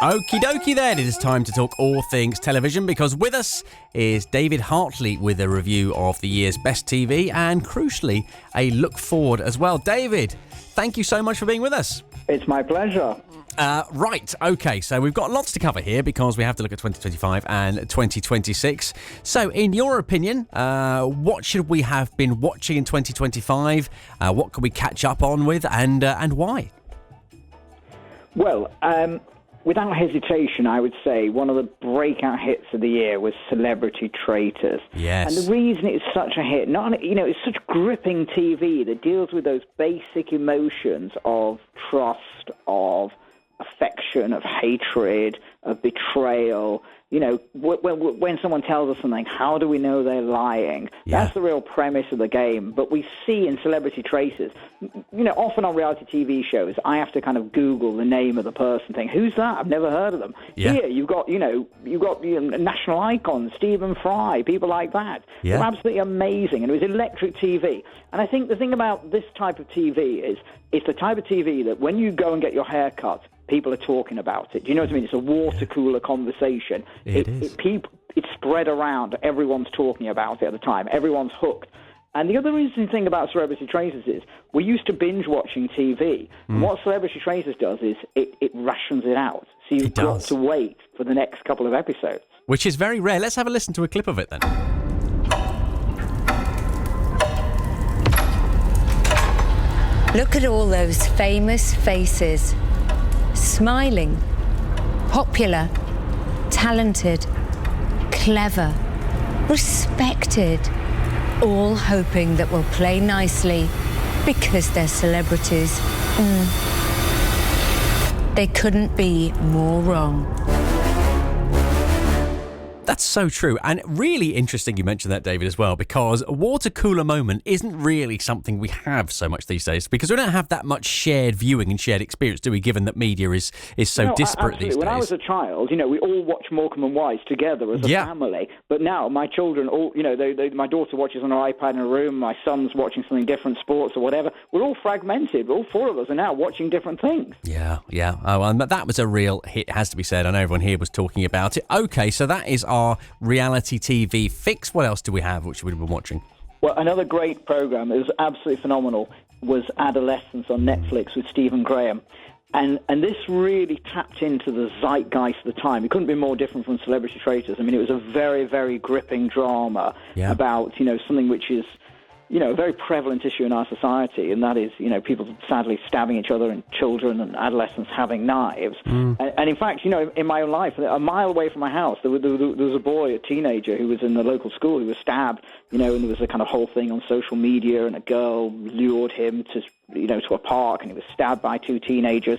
Okie dokie then, it is time to talk all things television because with us is David Hartley with a review of the year's best TV and, crucially, a look forward as well. David, thank you so much for being with us. It's my pleasure. Right, okay, so we've got lots to cover here because we have to look at 2025 and 2026. So, in your opinion, what should we have been watching in 2025? What can we catch up on with and why? Well, without hesitation, I would say one of the breakout hits of the year was Celebrity Traitors. Yes. And the reason it's such a hit, it's such gripping TV that deals with those basic emotions of trust, of affection, of hatred, of betrayal. You know, when someone tells us something, how do we know they're lying? Yeah. That's the real premise of the game. But we see in Celebrity Traitors, often on reality TV shows, I have to kind of Google the name of the person, think, who's that? I've never heard of them. Yeah. Here, you've got national icons, Stephen Fry, people like that. Yeah. They're absolutely amazing. And it was electric TV. And I think the thing about this type of TV is it's the type of TV that when you go and get your hair cut, people are talking about it. Do you know what I mean? It's a water cooler conversation. It's spread around. Everyone's talking about it at the time. Everyone's hooked. And the other interesting thing about Celebrity Traitors is we're used to binge watching TV. And what Celebrity Traitors does is it rations it out. So you've got to wait for the next couple of episodes. Which is very rare. Let's have a listen to a clip of it then. Look at all those famous faces. Smiling, popular, talented, clever, respected, all hoping that we'll play nicely because they're celebrities. They couldn't be more wrong. That's so true, and really interesting you mentioned that, David, as well, because a water cooler moment isn't really something we have so much these days, because we don't have that much shared viewing and shared experience, do we, given that media is so disparate these days. When I was a child, we all watched Morecambe and Wise together as a family, but now my children, my daughter watches on her iPad in her room, my son's watching something different, sports or whatever. We're all fragmented. All four of us are now watching different things. Yeah. Oh, and that was a real hit, has to be said. I know everyone here was talking about it. Okay, so that is our reality TV fix. What else do we have which we've been watching? Well, another great program, it was absolutely phenomenal, was Adolescence on Netflix with Stephen Graham. And this really tapped into the zeitgeist of the time. It couldn't be more different from Celebrity Traitors. I mean, it was a very, very gripping drama about, something which is, a very prevalent issue in our society, and that is, people sadly stabbing each other and children and adolescents having knives. And in fact, in my own life, a mile away from my house, there was a boy, a teenager, who was in the local school who was stabbed, and there was a kind of whole thing on social media, and a girl lured him to a park, and he was stabbed by two teenagers.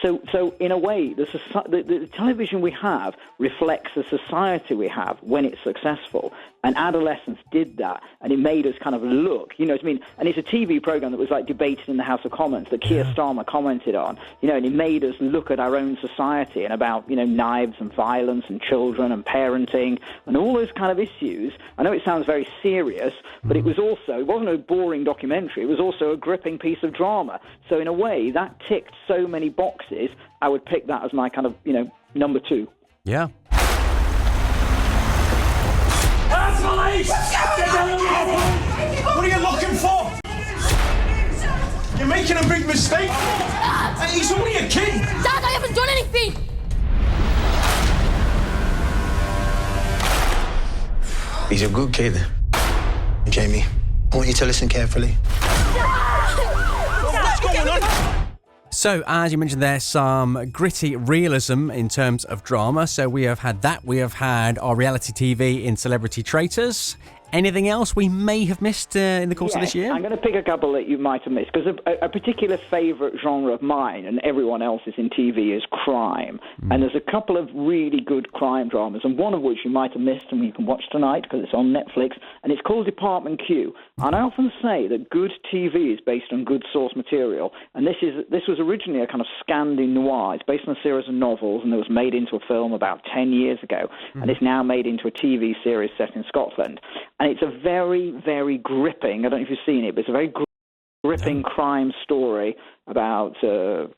So in a way, the television we have reflects the society we have when it's successful. And Adolescence did that, and it made us kind of look, you know what I mean? And it's a TV program that was like debated in the House of Commons that Keir Starmer commented on, and it made us look at our own society and about, knives and violence and children and parenting and all those kind of issues. I know it sounds very serious, but it wasn't a boring documentary. It was also a gripping piece of drama. So in a way, that ticked so many boxes. I would pick that as my kind of, number two. Yeah. Police! What are you looking for? You're making a big mistake. And he's only a kid. Dad, I haven't done anything. He's a good kid. Jamie, I want you to listen carefully. What's going on? So, as you mentioned there, some gritty realism in terms of drama. So we have had that. We have had our reality TV in Celebrity Traitors. Anything else we may have missed in the course of this year? I'm going to pick a couple that you might have missed, because a particular favourite genre of mine and everyone else's in TV is crime. And there's a couple of really good crime dramas, and one of which you might have missed and you can watch tonight because it's on Netflix, and it's called Department Q. And I often say that good TV is based on good source material, and this was originally a kind of Scandi noir. It's based on a series of novels, and it was made into a film about 10 years ago, and it's now made into a TV series set in Scotland. And it's a very, very gripping, I don't know if you've seen it, but it's a very gripping crime story about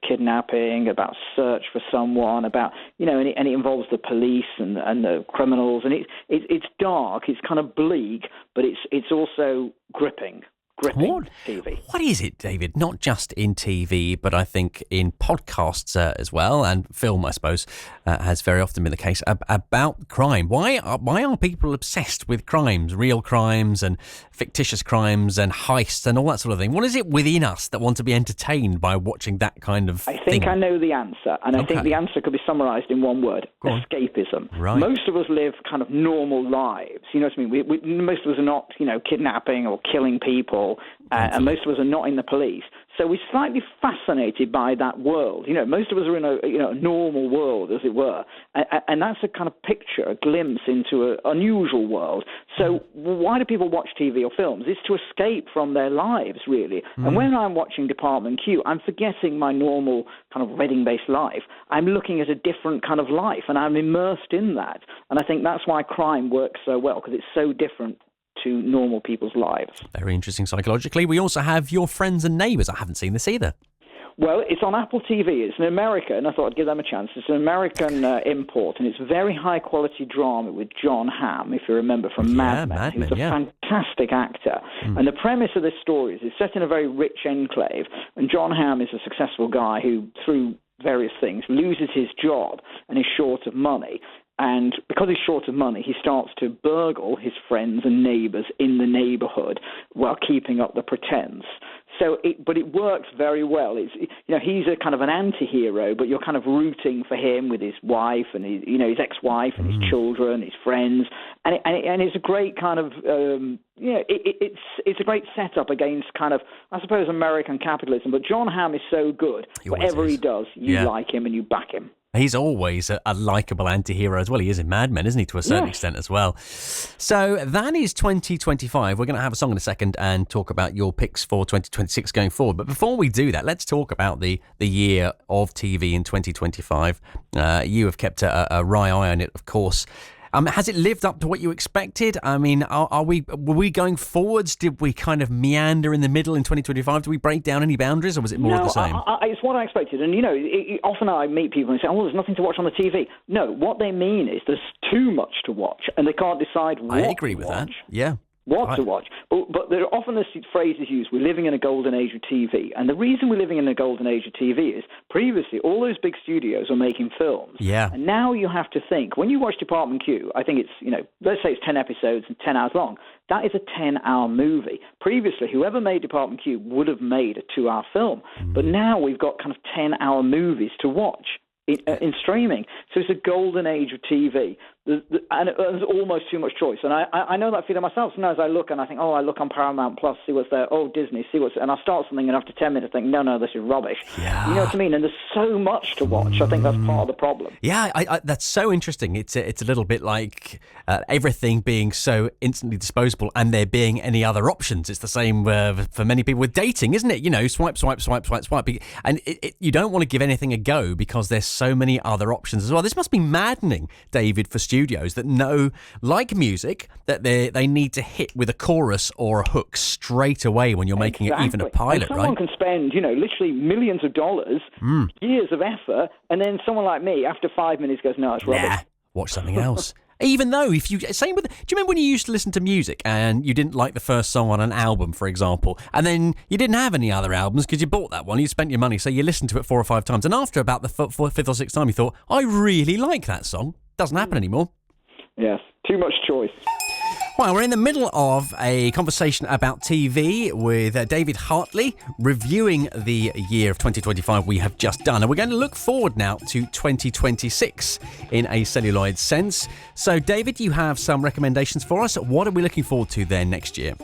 kidnapping, about search for someone, about, and it involves the police and the criminals, and it's dark, it's kind of bleak, but it's also gripping TV. What is it, David? Not just in TV, but I think in podcasts as well, and film, I suppose, has very often been the case, about crime. Why are people obsessed with crimes, real crimes and fictitious crimes and heists and all that sort of thing? What is it within us that want to be entertained by watching that kind of thing? I think I know the answer, and I think the answer could be summarised in one word: escapism. Right. Most of us live kind of normal lives. You know what I mean? Most of us are not, kidnapping or killing people. And most of us are not in the police. So we're slightly fascinated by that world. Most of us are in a normal world, as it were. And that's a kind of picture, a glimpse into an unusual world. So why do people watch TV or films? It's to escape from their lives, really. And when I'm watching Department Q, I'm forgetting my normal kind of Reading-based life. I'm looking at a different kind of life, and I'm immersed in that. And I think that's why crime works so well, because it's so different to normal people's lives. Very interesting psychologically. We also have Your Friends and Neighbours. I haven't seen this either. Well, it's on Apple TV. It's an American. I thought I'd give them a chance. It's an American import, and it's very high-quality drama with John Hamm, if you remember, from Mad Men. He's a fantastic actor. And the premise of this story is it's set in a very rich enclave, and John Hamm is a successful guy who, through various things, loses his job and is short of money. And because he's short of money, he starts to burgle his friends and neighbours in the neighbourhood while keeping up the pretense. But it works very well. It's, he's a kind of an anti-hero, but you're kind of rooting for him with his wife and his ex-wife and his children, his friends, and it's a great kind of it's a great setup against kind of, I suppose, American capitalism. But John Hamm is so good. Whatever he does, you like him and you back him. He's always a likeable anti-hero as well. He is in Mad Men, isn't he, to a certain extent as well. So that is 2025. We're going to have a song in a second and talk about your picks for 2026 going forward. But before we do that, let's talk about the year of TV in 2025. You have kept a wry eye on it, of course. Has it lived up to what you expected? I mean, were we going forwards? Did we kind of meander in the middle in 2025? Did we break down any boundaries, or was it more of the same? It's what I expected. And, often I meet people and say, there's nothing to watch on the TV. No, what they mean is there's too much to watch, and they can't decide what to watch. I agree with that, yeah. What to watch. But there are often this phrase is used, we're living in a golden age of TV. And the reason we're living in a golden age of TV is previously all those big studios are making films. Yeah. And now you have to think, when you watch Department Q, I think it's, let's say it's 10 episodes and 10 hours long. That is a 10-hour movie. Previously, whoever made Department Q would have made a 2-hour film. But now we've got kind of 10-hour movies to watch in streaming. So it's a golden age of TV. And there's almost too much choice. And I know that feeling myself. Sometimes I look and I think, I look on Paramount Plus, see what's there. Oh, Disney, see what's there. And I start something and after 10 minutes I think, no, this is rubbish. Yeah. You know what I mean? And there's so much to watch. I think that's part of the problem. Yeah, that's so interesting. It's a little bit like everything being so instantly disposable and there being any other options. It's the same for many people with dating, isn't it? Swipe, swipe, swipe, swipe, swipe. And you don't want to give anything a go because there's so many other options as well. This must be maddening, David, for studios that know, like music, that they need to hit with a chorus or a hook straight away when you're making it even a pilot, and someone can spend, literally millions of dollars, years of effort, and then someone like me, after 5 minutes, goes, no, it's rubbish. Watch something else. Even though, do you remember when you used to listen to music and you didn't like the first song on an album, for example, and then you didn't have any other albums because you bought that one, you spent your money, so you listened to it 4 or 5 times, and after about the fifth or sixth time you thought, I really like that song. Doesn't happen anymore. Yes, too much choice. Well, we're in the middle of a conversation about TV with David Hartley, reviewing the year of 2025 we have just done. And we're going to look forward now to 2026 in a celluloid sense. So, David, you have some recommendations for us. What are we looking forward to there next year?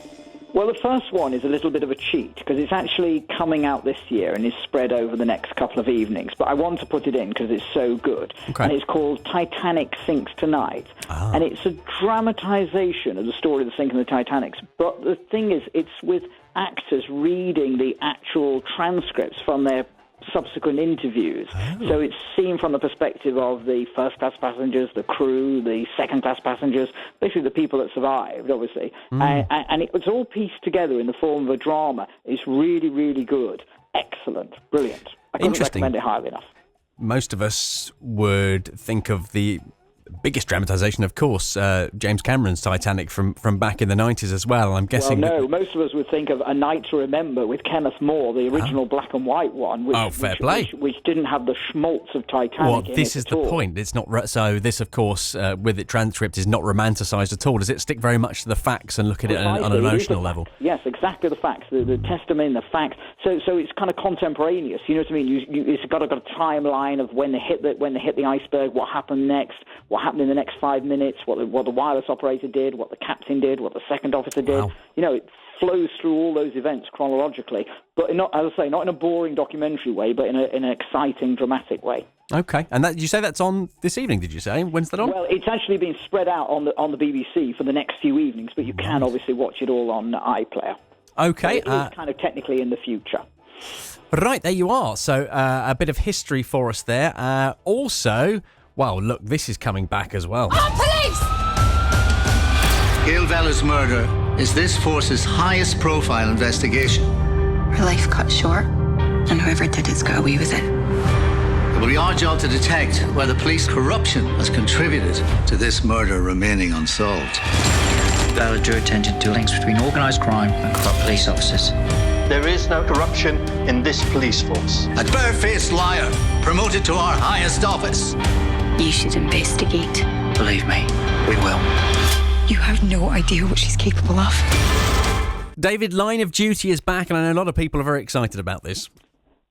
Well, the first one is a little bit of a cheat because it's actually coming out this year and is spread over the next couple of evenings. But I want to put it in because it's so good. Okay. And it's called Titanic Sinks Tonight. And it's a dramatization of the story of the sinking of the Titanic. But the thing is, it's with actors reading the actual transcripts from their subsequent interviews. So it's seen from the perspective of the first-class passengers, the crew, the second-class passengers, basically the people that survived, obviously. And it was all pieced together in the form of a drama. It's really, really good. Excellent. Brilliant. I couldn't recommend it highly enough. Most of us would think of the biggest dramatisation, of course, James Cameron's Titanic from back in the 90s as well. I'm guessing. Well, no, most of us would think of A Night to Remember with Kenneth More, the original black and white one, which didn't have the schmaltz of Titanic. Well, this is the point. It's not so. This, of course, with it transcript, is not romanticised at all. Does it stick very much to the facts and look at it on an emotional level? Yes, exactly the facts, the testimony, the facts. So it's kind of contemporaneous. You know what I mean? It's got a timeline of when they hit the iceberg, what happened next, what happened in the next 5 minutes, what the wireless operator did, what the captain did, what the second officer did. Wow. You know, it flows through all those events chronologically, but not, as I say, not in a boring documentary way, but in an exciting, dramatic way. Okay, and you say that's on this evening, did you say? When's that on? Well, it's actually been spread out on the BBC for the next few evenings, but you can obviously watch it all on iPlayer. Okay. So it is kind of technically in the future. Right, there you are. So a bit of history for us there. Also, well, look, this is coming back as well. Police! Gail Veller's murder is this force's highest profile investigation. Her life cut short, and whoever did it's got away with it. It will be our job to detect whether police corruption has contributed to this murder remaining unsolved. Veller drew attention to links between organised crime and corrupt police officers. There is no corruption in this police force. A barefaced liar promoted to our highest office. You should investigate. Believe me, we will. You have no idea what she's capable of. David, Line of Duty is back, and I know a lot of people are very excited about this.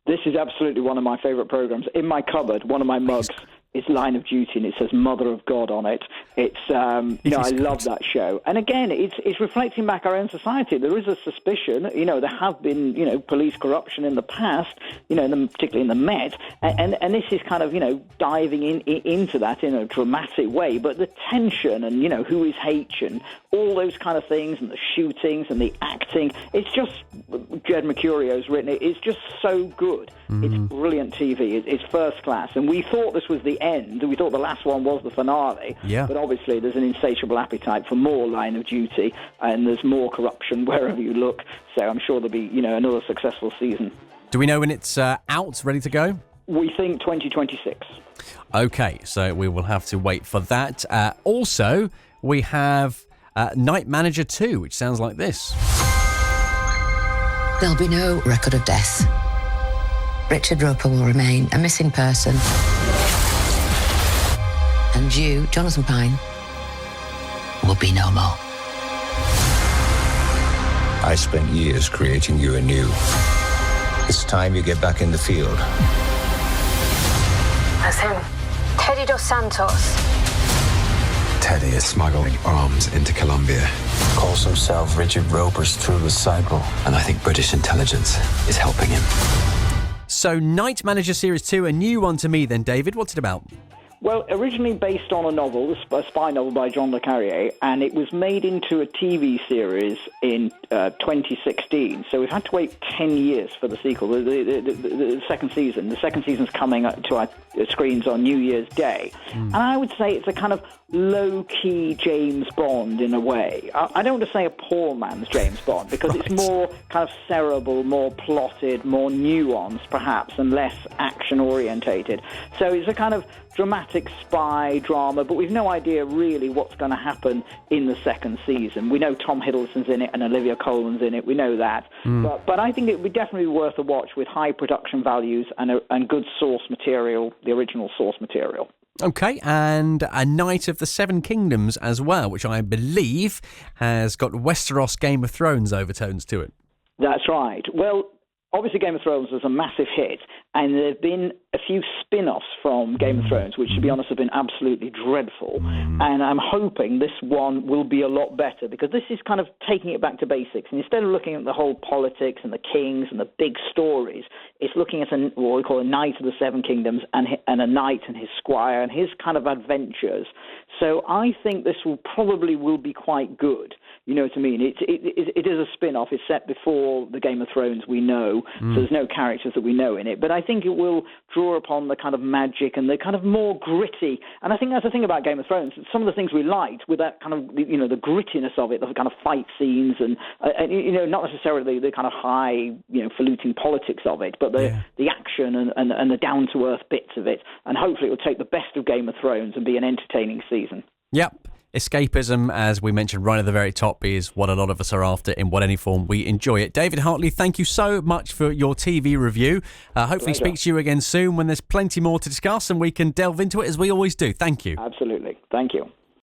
This is absolutely one of my favourite programmes. In my cupboard, one of my mugs is Line of Duty, and it says Mother of God on it. It's, I love that show. And again, it's reflecting back our own society. There is a suspicion, there have been, police corruption in the past, particularly in the Met, and this is kind of, diving into that in a dramatic way. But the tension and, who is H and all those kind of things, and the shootings and the acting, it's just, Jed Mercurio's written it, it's just so good. It's brilliant TV. It's first class. And we thought this was the end. We thought the last one was the finale. Yeah. But obviously there's an insatiable appetite for more Line of Duty, and there's more corruption wherever you look. So I'm sure there'll be, another successful season. Do we know when it's out, ready to go? We think 2026. Okay, so we will have to wait for that. Also, we have Night Manager 2, which sounds like this. There'll be no record of death. Richard Roper will remain a missing person. And you, Jonathan Pine, will be no more. I spent years creating you anew. It's time you get back in the field. That's him. Teddy Dos Santos. Teddy is smuggling arms into Colombia. Calls himself Richard Roper's true disciple, and I think British intelligence is helping him. So, Night Manager Series 2, a new one to me then, David. What's it about? Well, originally based on a novel, a spy novel by John le Carré, and it was made into a TV series in 2016. So we've had to wait 10 years for the sequel, the second season. The second season's coming to our screens on New Year's Day. And I would say it's a kind of low-key James Bond in a way. I don't want to say a poor man's James Bond, because it's more kind of cerebral, more plotted, more nuanced, perhaps, and less action-orientated. So it's a kind of dramatic spy drama, but we've no idea really what's going to happen in the second season. We know Tom Hiddleston's in it and Olivia Colman's in it. We know that. But I think it would be definitely worth a watch with high production values and good source material, the original source material. Okay, and A Knight of the Seven Kingdoms as well, which I believe has got Westeros Game of Thrones overtones to it. That's right. Well, obviously Game of Thrones was a massive hit, and there have been a few spin-offs from Game of Thrones, which, to be honest, have been absolutely dreadful. And I'm hoping this one will be a lot better, because this is kind of taking it back to basics. And instead of looking at the whole politics and the kings and the big stories, it's looking at what we call a Knight of the Seven Kingdoms and a knight and his squire and his kind of adventures. So I think this will be quite good. You know what I mean? It is a spin-off. It's set before the Game of Thrones we know, so there's no characters that we know in it. But I think it will draw upon the kind of magic and the kind of more gritty. And I think that's the thing about Game of Thrones. Some of the things we liked with that kind of, you know, the grittiness of it, the kind of fight scenes and you know, not necessarily the kind of high, you know, falutin politics of it, but the action and the down-to-earth bits of it. And hopefully it will take the best of Game of Thrones and be an entertaining season. Yep. Escapism, as we mentioned right at the very top, is what a lot of us are after in what any form we enjoy it. David Hartley, thank you so much for your TV review. Hopefully speak to you again soon when there's plenty more to discuss and we can delve into it as we always do. Thank you. Absolutely. Thank you.